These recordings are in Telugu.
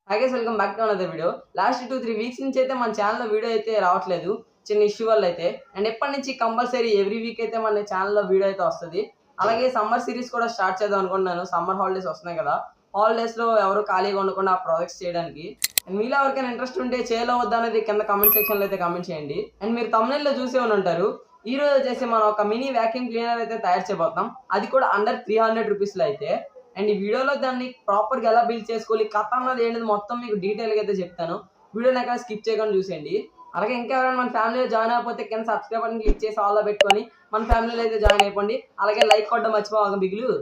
Hi guys, welcome back to another video. Last 2-3 weeks నుంచి అయితే మన ఛానల్లో వీడియో అయితే రావట్లేదు, చిన్న ఇష్యూ వల్ల అయితే. అండ్ ఎప్పటి నుంచి కంపల్సరీ ఎవ్రీ వీక్ అయితే మన ఛానల్లో వీడియో అయితే వస్తుంది. అలాగే సమ్మర్ సిరీస్ కూడా స్టార్ట్ చేద్దాం అనుకుంటున్నాను. సమ్మర్ హాలిడేస్ వస్తున్నాయి కదా, హాలిడేస్లో ఎవరు ఖాళీగా ఉండకుండా ఆ ప్రాజెక్ట్స్ చేయడానికి. అండ్ మీలో ఎవరికైనా ఇంట్రెస్ట్ ఉంటే చేయలో వద్దా అనేది కింద కమెంట్ సెక్షన్లో అయితే కమెంట్ చేయండి. అండ్ మీరు తమిళలో చూసే ఉంటారు, ఈ రోజు వచ్చేసి మనం ఒక మినీ వ్యాక్యూమ్ క్లీనర్ అయితే తయారు చేయబోతున్నాం. అది కూడా అండర్ 300 రూపీస్లో అయితే. అండ్ ఈ వీడియోలో దాన్ని ప్రాపర్గా ఎలా బిల్డ్ చేసుకోవాలి, కథ అన్నది ఏంటిది మొత్తం మీకు డీటెయిల్గా అయితే చెప్తాను. వీడియోని ఎక్కడ స్కిప్ చేయకుండా చూసేయండి. అలాగే ఇంకా ఎవరైనా మన ఫ్యామిలీలో జాయిన్ అయిపోతే కింద సబ్స్క్రైబ్ బటన్ క్లిక్ చేసి ఆల్లో పెట్టుకొని మన ఫ్యామిలీలో అయితే జాయిన్ అయిపోండి. అలాగే లైక్ కొట్టడం మర్చిపోవాలి బిగులు.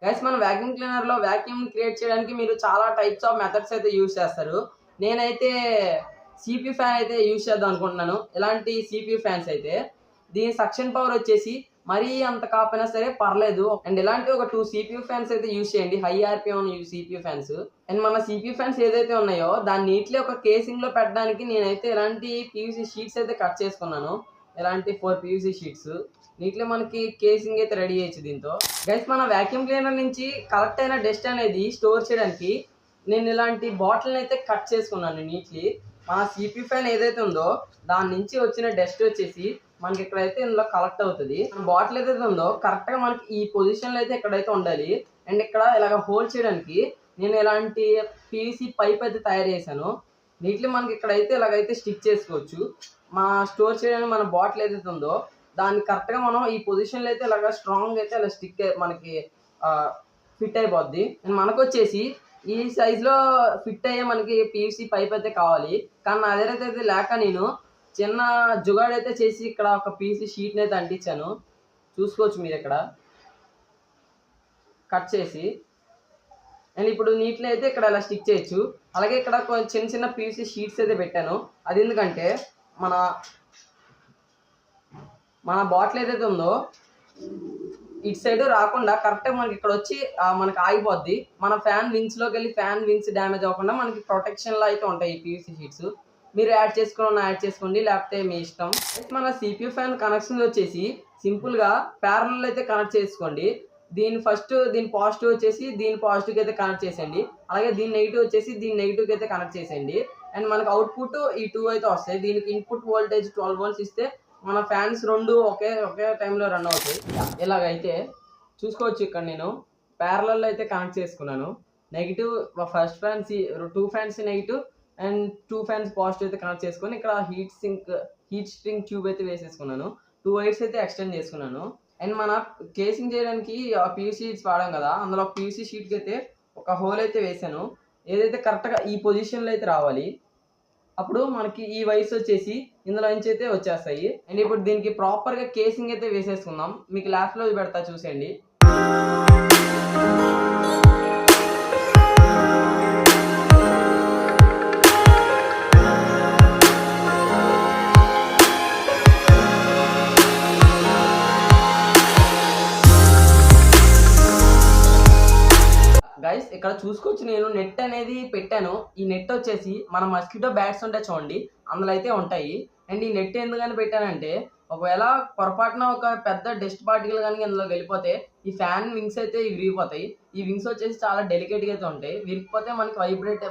గైస్, మన వ్యాక్యూమ్ క్లీనర్ లో వ్యాక్యూమ్ క్రియేట్ చేయడానికి మీరు చాలా టైప్స్ ఆఫ్ మెథడ్స్ అయితే యూజ్ చేస్తారు. నేనైతే సిపి ఫ్యాన్ అయితే యూజ్ చేద్దాం అనుకుంటున్నాను. ఇలాంటి సిపి ఫ్యాన్స్ అయితే దీని సక్షన్ పవర్ వచ్చేసి మరీ అంత కాకపోయినా సరే పర్లేదు. అండ్ ఇలాంటి ఒక 2 సిపియూ ఫ్యాన్స్ అయితే యూజ్ చేయండి, high RPM CPU fans. And మన సిపియూ ఫ్యాన్స్ ఏదైతే ఉన్నాయో దాన్ని నీట్లీ ఒక కేసింగ్ లో పెట్టడానికి నేనైతే ఇలాంటి పీవీసీ షీట్స్ అయితే కట్ చేసుకున్నాను. ఇలాంటి 4 పీవీసీ షీట్స్ నీట్లీ మనకి కేసింగ్ అయితే రెడీ చేయొచ్చు దీంతో. గైస్, మన వ్యాక్యూమ్ క్లీనర్ నుంచి కలెక్ట్ అయిన డస్ట్ అనేది స్టోర్ చేయడానికి నేను ఇలాంటి బాటిల్ని అయితే కట్ చేసుకున్నాను నీట్లీ. మన సిపి ఫ్యాన్ ఏదైతే ఉందో దాని నుంచి వచ్చిన డస్ట్ వచ్చేసి మనకి ఇక్కడైతే ఇందులో కలెక్ట్ అవుతుంది. బాటిల్ ఏదైతే ఉందో కరెక్ట్గా మనకి ఈ పొజిషన్లో అయితే ఇక్కడైతే ఉండాలి. అండ్ ఇక్కడ ఇలాగ హోల్డ్ చేయడానికి నేను ఇలాంటి పీవీసీ పైప్ అయితే తయారు చేశాను. నీట్లీ మనకి ఇక్కడైతే ఇలాగైతే స్టిక్ చేసుకోవచ్చు. మా స్టోర్ చేయడానికి మన బాటిల్ ఏదైతే ఉందో దాన్ని కరెక్ట్గా మనం ఈ పొజిషన్లో అయితే ఇలాగ స్ట్రాంగ్ అయితే ఇలా స్టిక్ మనకి ఫిట్ అయిపోద్ది. అండ్ మనకు వచ్చేసి ఈ సైజులో ఫిట్ అయ్యే మనకి పీవీసీ పైప్ అయితే కావాలి. కానీ నా దగ్గర అయితే లేక నేను చిన్న జుగాడ్ అయితే చేసి ఇక్కడ ఒక పీవీసీ షీట్ని అయితే అంటించాను. చూసుకోవచ్చు మీరు ఇక్కడ కట్ చేసి. అండ్ ఇప్పుడు నీట్లీ అయితే ఇక్కడ ఇలా స్టిక్ చేయొచ్చు. అలాగే ఇక్కడ చిన్న చిన్న పీవీసీ షీట్స్ అయితే పెట్టాను. అది ఎందుకంటే మన బాటిల్ ఏదైతే ఉందో ఇటు సైడ్ రాకుండా కరెక్ట్గా మనకి ఇక్కడ వచ్చి మనకి ఆగిపోద్ది. మన ఫ్యాన్ వింగ్స్లోకి వెళ్ళి ఫ్యాన్ వింగ్స్ డ్యామేజ్ అవ్వకుండా మనకి ప్రొటెక్షన్లో అయితే ఉంటాయి ఈ పీవీసీ షీట్స్. మీరు యాడ్ చేసుకోండి, లేకపోతే మీ ఇష్టం. మన సిపియూ ఫ్యాన్ కనెక్షన్ వచ్చేసి సింపుల్గా ప్యారలల్ అయితే కనెక్ట్ చేసుకోండి. దీని పాజిటివ్ వచ్చేసి దీని పాజిటివ్కి అయితే కనెక్ట్ చేసేయండి. అలాగే దీని నెగిటివ్ వచ్చేసి దీని నెగిటివ్కి అయితే కనెక్ట్ చేసేయండి. అండ్ మనకి అవుట్పుట్ ఈ 2 అయితే వస్తాయి. దీనికి ఇన్పుట్ వోల్టేజ్ 12 volts ఇస్తే మన ఫ్యాన్స్ 2 ఒకే టైంలో రన్ అవుతాయి. ఇలాగైతే చూసుకోవచ్చు. ఇక్కడ నేను ప్యారలల్ అయితే కనెక్ట్ చేసుకున్నాను. Negative first fans 2 fans negative and 2 fans positive అయితే కనెక్ట్ చేసుకొని ఇక్కడ హీట్ స్ట్రింగ్ ట్యూబ్ అయితే వేసేసుకున్నాను. 2 వైర్స్ అయితే ఎక్స్టెండ్ చేసుకున్నాను. అండ్ మన కేసింగ్ చేయడానికి పీవీసీ షీట్స్ వాడాం కదా, అందులో పీవీసీ షీట్కి అయితే ఒక హోల్ అయితే వేసాను. ఏదైతే కరెక్ట్గా ఈ పొజిషన్లో అయితే రావాలి. అప్పుడు మనకి ఈ వైర్స్ వచ్చేసి ఇందులో నుంచి అయితే వచ్చేస్తాయి. అండ్ ఇప్పుడు దీనికి ప్రాపర్గా కేసింగ్ అయితే వేసేసుకుందాం. మీకు లాస్ట్లో పెడతా చూసేయండి. గైస్, ఇక్కడ చూసుకోవచ్చు నేను నెట్ అనేది పెట్టాను. ఈ నెట్ వచ్చేసి మన మస్కిటో బ్యాట్స్ ఉంటాయి చూడండి, అందులో అయితే ఉంటాయి. అండ్ ఈ నెట్ ఎందుకని పెట్టానంటే ఒకవేళ పొరపాటున ఒక పెద్ద డస్ట్ పార్టికల్ కానీ ఇందులో వెళ్ళిపోతే ఈ ఫ్యాన్ వింగ్స్ అయితే విరిగిపోతాయి. ఈ వింగ్స్ వచ్చేసి చాలా డెలికేట్గా అయితే ఉంటాయి. విరిగిపోతే మనకి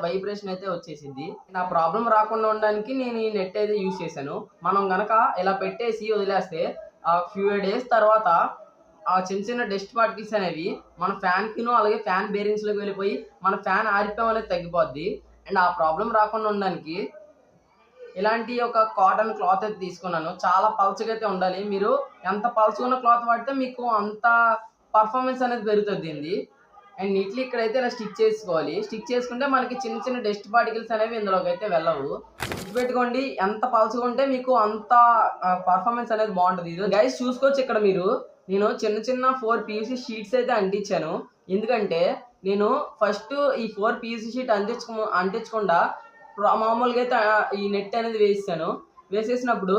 వైబ్రేషన్ అయితే వచ్చేసింది. ఆ ప్రాబ్లం రాకుండా ఉండడానికి నేను ఈ నెట్ అయితే యూజ్ చేశాను. మనం గనక ఇలా పెట్టేసి వదిలేస్తే ఫ్యూ డేస్ తర్వాత ఆ చిన్న డస్ట్ పార్టికల్స్ అనేవి మన ఫ్యాన్కిను అలాగే ఫ్యాన్ బేరింగ్స్లోకి వెళ్ళిపోయి మన ఫ్యాన్ ఆరిపోవడం అనేది తగ్గిపోద్ది. అండ్ ఆ ప్రాబ్లం రాకుండా ఉండడానికి ఇలాంటి ఒక కాటన్ క్లాత్ అయితే తీసుకున్నాను. చాలా పల్చగా అయితే ఉండాలి. మీరు ఎంత పల్చుకున్న క్లాత్ వాడితే మీకు అంత పర్ఫార్మెన్స్ అనేది పెరుగుతుంది. అండ్ నీట్లీ ఇక్కడైతే ఇలా స్టిక్ చేసుకోవాలి. స్టిక్ చేసుకుంటే మనకి చిన్న డస్ట్ పార్టికల్స్ అనేవి ఇందులోకి అయితే వెళ్ళవు. గుర్తుపెట్టుకోండి, ఎంత పల్చగా ఉంటే మీకు అంత పర్ఫార్మెన్స్ అనేది బాగుంటుంది. ఇది గైస్ చూసుకోవచ్చు. ఇక్కడ నేను చిన్న 4 పీవీసీ షీట్స్ అయితే అంటించాను. ఎందుకంటే నేను ఫస్ట్ ఈ 4 పీవీసీ షీట్ అంటించకుండా మామూలుగా అయితే ఈ నెట్ అనేది వేసేసినప్పుడు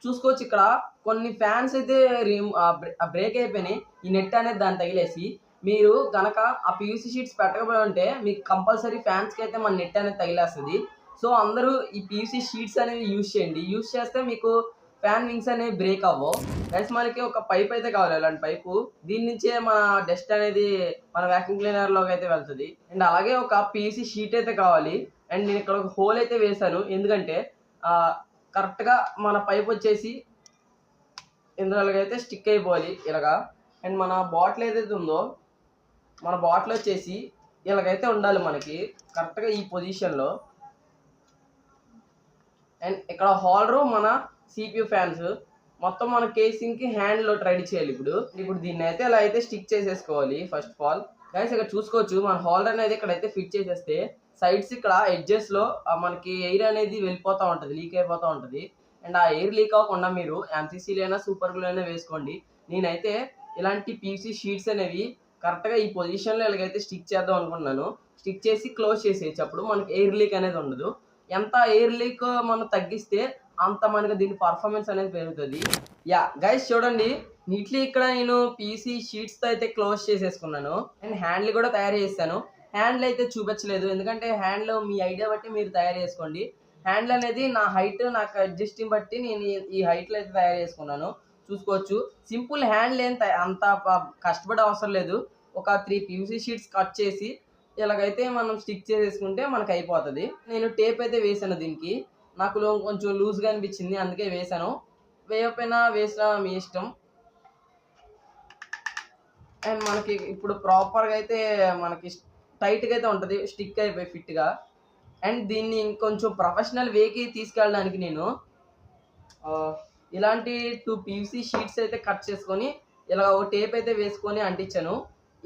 చూసుకోవచ్చు. ఇక్కడ కొన్ని ఫ్యాన్స్ అయితే బ్రేక్ అయిపోయినాయి. ఈ నెట్ అనేది దాన్ని తగిలేసి మీరు గనక ఆ పీవీసీ షీట్స్ పెట్టకపోయి ఉంటే మీకు కంపల్సరీ ఫ్యాన్స్కి అయితే మన నెట్ అనేది తగిలేస్తుంది. సో అందరూ ఈ పీవీసీ షీట్స్ అనేవి యూజ్ చేయండి. యూజ్ చేస్తే మీకు ఫ్యాన్ వింగ్స్ అనేవి బ్రేక్ అవ్వవు. గైస్ మనకి ఒక పైప్ అయితే కావాలి, అలాంటి పైపు. దీని నుంచే మన డస్ట్ అనేది మన వ్యాక్యూమ్ క్లీనర్లోకి అయితే వెళ్తుంది. అండ్ అలాగే ఒక పీవీసీ షీట్ అయితే కావాలి. అండ్ నేను ఇక్కడ ఒక హోల్ అయితే వేశాను, ఎందుకంటే కరెక్ట్గా మన పైప్ వచ్చేసి ఇందులో అయితే స్టిక్ అయిపోవాలి ఇలాగా. అండ్ మన బాటిల్ ఏదైతే ఉందో, మన బాటిల్ వచ్చేసి ఇలాగైతే ఉండాలి మనకి కరెక్ట్గా ఈ పొజిషన్లో. అండ్ ఇక్కడ హోల్డరు మన CPU ఫ్యాన్స్ మొత్తం మన కేసింగ్కి హ్యాండ్లో రెడీ చేయాలి. ఇప్పుడు దీన్ని అయితే ఇలా అయితే స్టిక్ చేసేసుకోవాలి ఫస్ట్ ఆఫ్ ఆల్. గైస్ ఇక్కడ చూసుకోవచ్చు, మన హోల్డర్ అనేది ఇక్కడైతే ఫిట్ చేసేస్తే సైడ్స్ ఇక్కడ ఎడ్జెస్లో మనకి ఎయిర్ అనేది వెళ్ళిపోతూ ఉంటుంది, లీక్ అయిపోతూ ఉంటుంది. అండ్ ఆ ఎయిర్ లీక్ అవ్వకుండా మీరు MCCలో అయినా సూపర్ గ్లూ అయినా వేసుకోండి. నేనైతే ఇలాంటి పీవీసీ షీట్స్ అనేవి కరెక్ట్గా ఈ పొజిషన్లో ఇలాగైతే స్టిక్ చేద్దాం అనుకుంటున్నాను. స్టిక్ చేసి క్లోజ్ చేసేయచ్చు, అప్పుడు మనకి ఎయిర్ లీక్ అనేది ఉండదు. ఎంత ఎయిర్ లీక్ మనం తగ్గిస్తే అంత మనకి దీని పర్ఫార్మెన్స్ అనేది పెరుగుతుంది. యా గైస్ చూడండి, నీట్లీ ఇక్కడ నేను పీవీసీ షీట్స్తో అయితే క్లోజ్ చేసేసుకున్నాను. అండ్ హ్యాండిల్ కూడా తయారు చేశాను. హ్యాండిల్ అయితే చూపించలేదు, ఎందుకంటే హ్యాండిల్ మీ ఐడియా బట్టి మీరు తయారు చేసుకోండి. హ్యాండిల్ అనేది నా హైట్, నాకు అడ్జస్టింగ్ బట్టి నేను ఈ హైట్లో అయితే తయారు చేసుకున్నాను. చూసుకోవచ్చు, సింపుల్ హ్యాండిల్ ఏం అంత కష్టపడే అవసరం లేదు. ఒక 3 పీవీసీ షీట్స్ కట్ చేసి ఇలాగైతే మనం స్టిక్ చేసేసుకుంటే మనకు అయిపోతుంది. నేను టేప్ అయితే వేసాను దీనికి, నాకు కొంచెం లూజ్గా అనిపించింది అందుకే వేసాను. వేయకపోయినా వేసినా మీ ఇష్టం. అండ్ మనకి ఇప్పుడు ప్రాపర్గా అయితే మనకి టైట్గా అయితే ఉంటుంది, స్టిక్ అయిపోయి ఫిట్గా. అండ్ దీన్ని ఇంకొంచెం ప్రొఫెషనల్ వేకి తీసుకెళ్ళడానికి నేను ఇలాంటి 2 పీవీసీ షీట్స్ అయితే కట్ చేసుకొని ఇలా ఒక టేప్ అయితే వేసుకొని అంటించాను.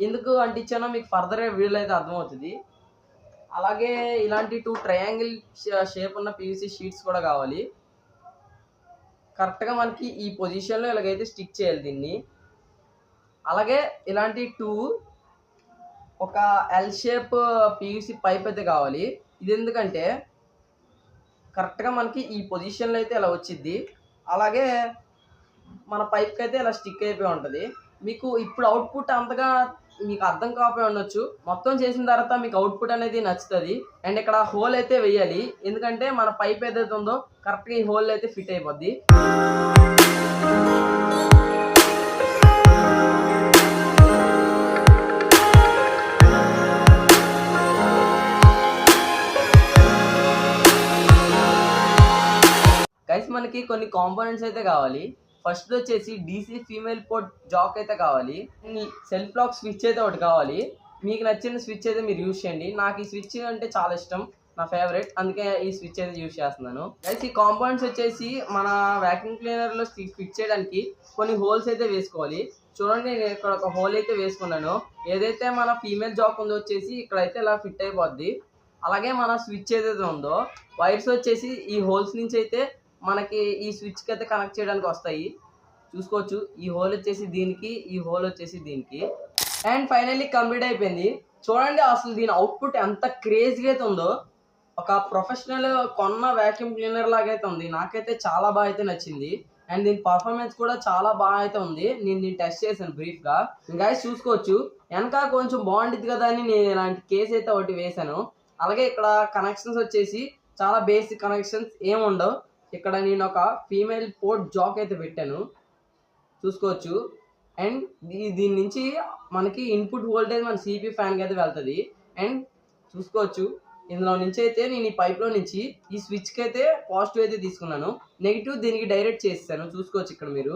ఎందుకు అంటించానో మీకు ఫర్దర్ వీడియోలో అయితే అర్థమవుతుంది. అలాగే ఇలాంటి 2 ట్రయాంగిల్ షేప్ ఉన్న పీవీసీ షీట్స్ కూడా కావాలి. కరెక్ట్గా మనకి ఈ పొజిషన్లో ఇలాగైతే స్టిక్ చేయాలి దీన్ని. అలాగే ఇలాంటి 2 ఒక ఎల్ షేప్ పీవీసీ పైప్ అయితే కావాలి. ఇది ఎందుకంటే కరెక్ట్గా మనకి ఈ పొజిషన్లో అయితే ఇలా వచ్చిద్ది. అలాగే మన పైప్కి అయితే ఇలా స్టిక్ అయిపోయి ఉంటుంది. మీకు ఇప్పుడు అవుట్పుట్ అంతగా మీకు అర్థం కాకపోయి ఉండొచ్చు, మొత్తం చేసిన తర్వాత మీకు అవుట్పుట్ అనేది నచ్చుతుంది. అండ్ ఇక్కడ హోల్ అయితే వేయాలి, ఎందుకంటే మన పైప్ ఏదైతే ఉందో కరెక్ట్గా ఈ హోల్ అయితే ఫిట్ అయిపోద్ది. గైస్ మనకి కొన్ని కాంపోనెంట్స్ అయితే కావాలి. ఫస్ట్ వచ్చేసి DC ఫీమేల్ పోర్ట్ జాక్ అయితే కావాలి. సెల్ఫ్ లాక్ స్విచ్ అయితే ఒకటి కావాలి. మీకు నచ్చిన స్విచ్ అయితే మీరు యూజ్ చేయండి. నాకు ఈ స్విచ్ అంటే చాలా ఇష్టం, నా ఫేవరెట్, అందుకే ఈ స్విచ్ అయితే యూజ్ చేస్తున్నాను. గైస్ ఈ కాంపోనెంట్స్ వచ్చేసి మన వ్యాక్యూమ్ క్లీనర్లో ఫిట్ చేయడానికి కొన్ని హోల్స్ అయితే వేసుకోవాలి. చూడండి, నేను ఇక్కడ ఒక హోల్ అయితే వేసుకున్నాను. ఏదైతే మన ఫీమేల్ జాక్ ఉందో వచ్చేసి ఇక్కడైతే ఇలా ఫిట్ అయిపోద్ది. అలాగే మన స్విచ్ ఏదైతే ఉందో వైర్స్ వచ్చేసి ఈ హోల్స్ నుంచి అయితే మనకి ఈ స్విచ్కి అయితే కనెక్ట్ చేయడానికి వస్తాయి. చూసుకోవచ్చు, ఈ హోల్ వచ్చేసి దీనికి, ఈ హోల్ వచ్చేసి దీనికి. అండ్ ఫైనల్లీ కంప్లీట్ అయిపోయింది. చూడండి అసలు దీని అవుట్పుట్ ఎంత క్రేజీగా అయితే ఉందో. ఒక ప్రొఫెషనల్ కొన్న వ్యాక్యూమ్ క్లీనర్ లాగా అయితే ఉంది. నాకైతే చాలా బాగా అయితే నచ్చింది. అండ్ దీని పర్ఫార్మెన్స్ కూడా చాలా బాగా అయితే ఉంది. నేను దీన్ని టెస్ట్ చేశాను బ్రీఫ్గా. గైస్ చూసుకోవచ్చు, వెనక కొంచెం బాగుంటుంది కదా అని నేను ఇలాంటి కేస్ అయితే ఒకటి వేశాను. అలాగే ఇక్కడ కనెక్షన్స్ వచ్చేసి చాలా బేసిక్ కనెక్షన్స్ ఏముండవు. ఇక్కడ నేను ఒక ఫీమేల్ పోర్ట్ జాక్ అయితే పెట్టాను, చూసుకోవచ్చు. అండ్ దీని నుంచి మనకి ఇన్పుట్ వోల్టేజ్ మన CPU ఫ్యాన్కి అయితే వెళ్తుంది. అండ్ చూసుకోవచ్చు, ఇందులో నుంచి అయితే నేను ఈ పైప్లో నుంచి ఈ స్విచ్కి అయితే పాజిటివ్ అయితే తీసుకున్నాను, నెగిటివ్ దీనికి డైరెక్ట్ చేస్తాను. చూసుకోవచ్చు ఇక్కడ మీరు.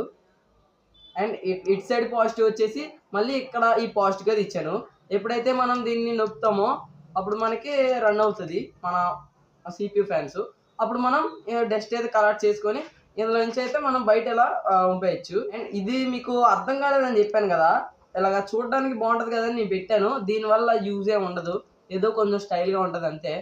అండ్ ఇట్ సైడ్ పాజిటివ్ వచ్చేసి మళ్ళీ ఇక్కడ ఈ పాజిటివ్గా ఇచ్చాను. ఎప్పుడైతే మనం దీన్ని నొక్కుతామో అప్పుడు మనకి రన్ అవుతుంది మన CPU ఫ్యాన్స్. అప్పుడు మనం డస్ట్ అయితే కలెక్ట్ చేసుకొని ఇందులో నుంచి అయితే మనం బయట ఇలా పంపేయచ్చు. అండ్ ఇది మీకు అర్థం కాలేదని చెప్పాను కదా, ఇలాగ చూడడానికి బాగుంటుంది కదా నేను పెట్టాను. దీనివల్ల యూజ్ ఏమి ఉండదు, ఏదో కొంచెం స్టైల్గా ఉంటుంది అంతే.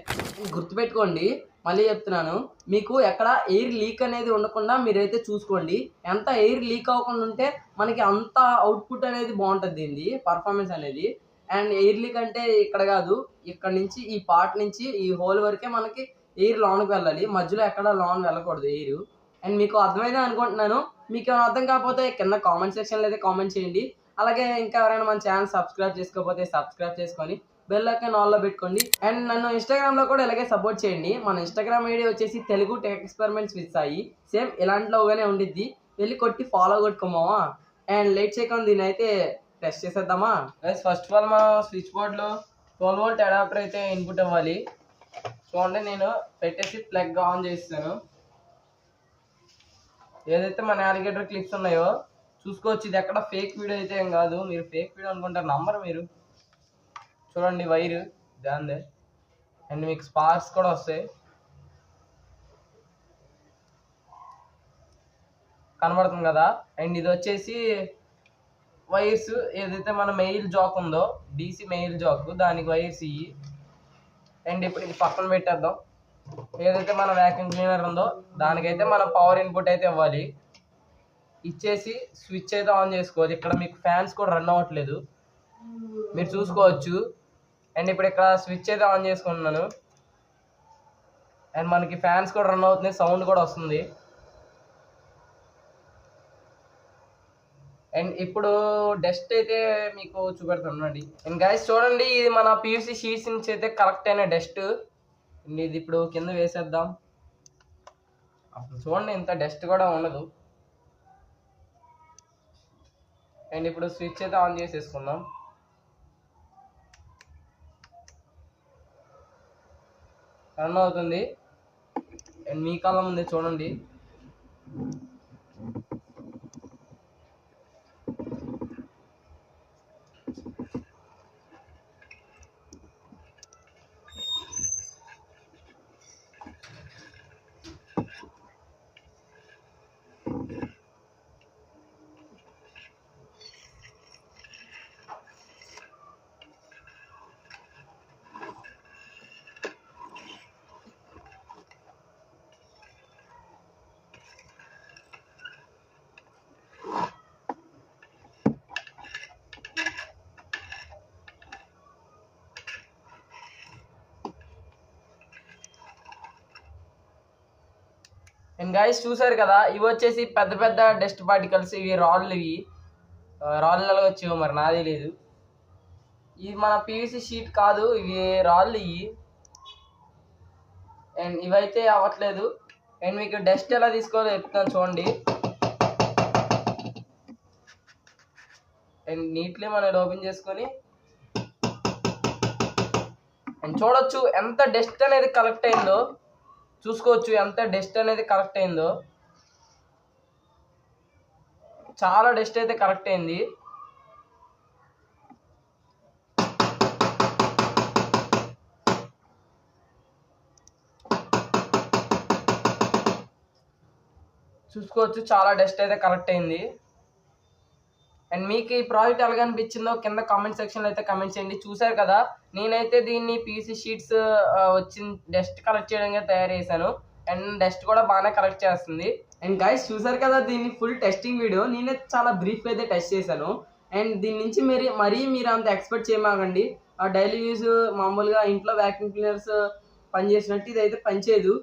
గుర్తుపెట్టుకోండి, మళ్ళీ చెప్తున్నాను, మీకు ఎక్కడ ఎయిర్ లీక్ అనేది ఉండకుండా మీరైతే చూసుకోండి. ఎంత ఎయిర్ లీక్ అవ్వకుండా ఉంటే మనకి అంత అవుట్పుట్ అనేది బాగుంటుంది దీన్ని పర్ఫార్మెన్స్ అనేది. అండ్ ఎయిర్ లీక్ అంటే ఇక్కడ కాదు, ఇక్కడ నుంచి ఈ పార్ట్ నుంచి ఈ హోల్ వరకే మనకి ఎయిర్ లోన్కి వెళ్ళాలి, మధ్యలో ఎక్కడ లోన్ వెళ్ళకూడదు ఎయిర్. అండ్ మీకు అర్థమైంది అనుకుంటున్నాను. మీకు ఏమైనా అర్థం కాకపోతే కింద కామెంట్ సెక్షన్లో అయితే కామెంట్ చేయండి. అలాగే ఇంకా ఎవరైనా మన ఛానల్ సబ్స్క్రైబ్ చేసుకోకపోతే సబ్స్క్రైబ్ చేసుకొని బెల్ ఐకాన్ ఆన్లో పెట్టుకోండి. అండ్ నన్ను ఇన్స్టాగ్రామ్లో కూడా ఇలాగే సపోర్ట్ చేయండి. మన ఇన్స్టాగ్రామ్ ఐడి వచ్చేసి Telugu tech experiments with Sai. Same ఇలాంటిలోగానే ఉండిద్ది. వెళ్ళి కొట్టి ఫాలో కొట్టుకోమావా. అండ్ లేట్ చేయకుండా దీన్ని అయితే టెస్ట్ చేసేద్దామా. ఫస్ట్ ఆఫ్ ఆల్ మా స్విచ్ బోర్డ్లో 12 వోల్ట్ అడాప్టర్ అయితే ఇన్పుట్ అవ్వాలి. చూడండి, నేను పెట్టేసి ప్లగ్ ఆన్ చేస్తాను. ఏదైతే మన నావిగేటర్ క్లిప్స్ ఉన్నాయో చూసుకోవచ్చు. ఇది ఎక్కడ ఫేక్ వీడియో అయితే ఏం కాదు. మీరు ఫేక్ వీడియో అనుకుంటారు, నంబర్ మీరు చూడండి వైరు దాందే. అండ్ మీకు స్పార్క్స్ కూడా వస్తాయి, కనబడుతుంది కదా. అండ్ ఇది వచ్చేసి వైర్స్, ఏదైతే మన మెయిల్ జాక్ ఉందో డీసీ మెయిల్ జాక్, దానికి వైర్స్ ఇవి. అండ్ ఇప్పుడు ఇది పక్కన పెట్టేద్దాం. ఏదైతే మన వ్యాక్యూమ్ క్లీనర్ ఉందో దానికైతే మనం పవర్ ఇన్పుట్ అయితే ఇవ్వాలి. ఇచ్చేసి స్విచ్ అయితే ఆన్ చేసుకోవాలి. ఇక్కడ మీకు ఫ్యాన్స్ కూడా రన్ అవ్వట్లేదు, మీరు చూసుకోవచ్చు. అండ్ ఇప్పుడు ఇక్కడ స్విచ్ అయితే ఆన్ చేసుకుంటున్నాను. అండ్ మనకి ఫ్యాన్స్ కూడా రన్ అవుతుంది, సౌండ్ కూడా వస్తుంది. అండ్ ఇప్పుడు డస్ట్ అయితే మీకు చూపెడుతున్నాండి. అండ్ గైస్ చూడండి, ఇది మన పివిసి షీట్స్ నుంచి అయితే కలెక్ట్ అయిన డస్ట్. ఇది ఇప్పుడు కింద వేసేద్దాం. అప్పుడు చూడండి, ఇంత డస్ట్ కూడా ఉండదు. అండ్ ఇప్పుడు స్విచ్ అయితే ఆన్ చేసేసుకుందాం. రన్ అవుతుంది. అండ్ మీ కళ్ళ ముందే చూడండి. అండ్ గైస్ చూసారు కదా, ఇవి వచ్చేసి పెద్ద పెద్ద డస్ట్ పార్టికల్స్. ఇవి రాళ్ళు, ఇవి రాళ్ళలో వచ్చేవి, మరి నాది లేదు. ఇవి మన పివిసి షీట్ కాదు, ఇవి రాళ్ళు ఇవి. అండ్ ఇవైతే అవ్వట్లేదు. అండ్ మీకు డస్ట్ ఎలా తీసుకోవాలో చెప్తాను చూడండి. అండ్ నీట్లీ మనం ఓపెన్ చేసుకొని అండ్ చూడొచ్చు ఎంత డస్ట్ అనేది కలెక్ట్ అయిందో. చూసుకోవచ్చు ఎంత డస్ట్ అనేది కలెక్ట్ అయిందో. చాలా డస్ట్ అయితే కలెక్ట్ అయింది. చూసుకోవచ్చు చాలా డస్ట్ అయితే కలెక్ట్ అయింది. అండ్ మీకు ఈ ప్రాజెక్ట్ ఎలాగ అనిపించిందో కింద కామెంట్ సెక్షన్లో అయితే కామెంట్ చేయండి. చూసారు కదా, నేనైతే దీన్ని పీసీ షీట్స్ వచ్చిన డస్ట్ కలెక్ట్ చేయడానికి తయారు చేశాను. అండ్ డస్ట్ కూడా బాగానే కలెక్ట్ చేస్తుంది. అండ్ గైస్ చూసారు కదా, దీన్ని ఫుల్ టెస్టింగ్ వీడియో నేనైతే చాలా బ్రీఫ్ అయితే టెస్ట్ చేశాను. అండ్ దీని నుంచి మరీ మీరు అంత ఎక్స్పెక్ట్ చేయమాకండి. డైలీ యూజ్ మామూలుగా ఇంట్లో వ్యాక్యూమ్ క్లీనర్స్ పనిచేసినట్టు ఇదైతే పనిచేయదు.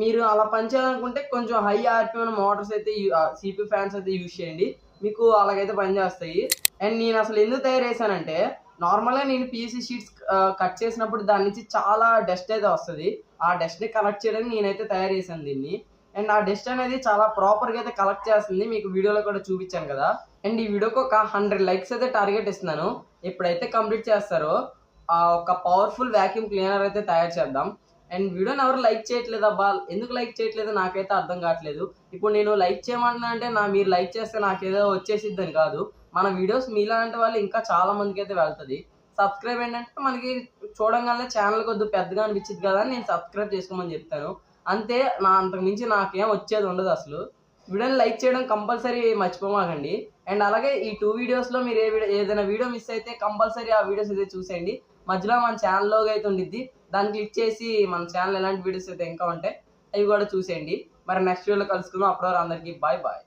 మీరు అలా పనిచేయాలనుకుంటే కొంచెం హై ఆర్పిఎం మోటార్స్ అయితే సిపి ఫ్యాన్స్ అయితే యూజ్ చేయండి, మీకు అలాగైతే పనిచేస్తాయి. అండ్ నేను అసలు ఎందుకు తయారు చేశానంటే, నార్మల్గా నేను పివిసి షీట్స్ కట్ చేసినప్పుడు దాని నుంచి చాలా డస్ట్ అయితే వస్తుంది. ఆ డస్ట్ని కలెక్ట్ చేయడానికి నేనైతే తయారు చేశాను దీన్ని. అండ్ ఆ డస్ట్ అనేది చాలా ప్రాపర్గా అయితే కలెక్ట్ చేస్తుంది, మీకు వీడియోలో కూడా చూపించాను కదా. అండ్ ఈ వీడియోకి ఒక 100 లైక్స్ అయితే టార్గెట్ ఇస్తున్నాను. ఎప్పుడైతే కంప్లీట్ చేస్తారో ఒక పవర్ఫుల్ వ్యాక్యూమ్ క్లీనర్ అయితే తయారు చేద్దాం. అండ్ వీడియోని ఎవరు లైక్ చేయట్లేదు అబ్బా, ఎందుకు లైక్ చేయట్లేదు నాకైతే అర్థం కావట్లేదు. ఇప్పుడు నేను లైక్ చేయమంటున్నా అంటే మీరు లైక్ చేస్తే నాకేదో వచ్చేసిద్దని కాదు. మన వీడియోస్ మీలాంటి వాళ్ళు ఇంకా చాలా మందికి అయితే వెళ్తుంది. సబ్స్క్రైబ్ ఏంటంటే మనకి చూడంగానే ఛానల్ కొద్దిగా పెద్దగా అనిపించింది కదా అని నేను సబ్స్క్రైబ్ చేసుకోమని చెప్తాను అంతే. అంతకు మించి నాకేం వచ్చేది ఉండదు అసలు. వీడియోని లైక్ చేయడం కంపల్సరీ మర్చిపోమాకండి. అండ్ అలాగే ఈ 2 వీడియోస్లో మీరు ఏదైనా వీడియో మిస్ అయితే కంపల్సరీ ఆ వీడియోస్ అయితే చూసేయండి. మధ్యలో మన ఛానల్లోకి అయితే ఉండిద్ది, దాన్ని క్లిక్ చేసి మన ఛానల్ ఎలాంటి వీడియోస్ అయితే ఇంకా ఉంటాయి అవి కూడా చూసేయండి. మరి నెక్స్ట్ వీడియోలో కలుసుకుందాం. అప్పటివరకు అందరికీ బాయ్ బాయ్.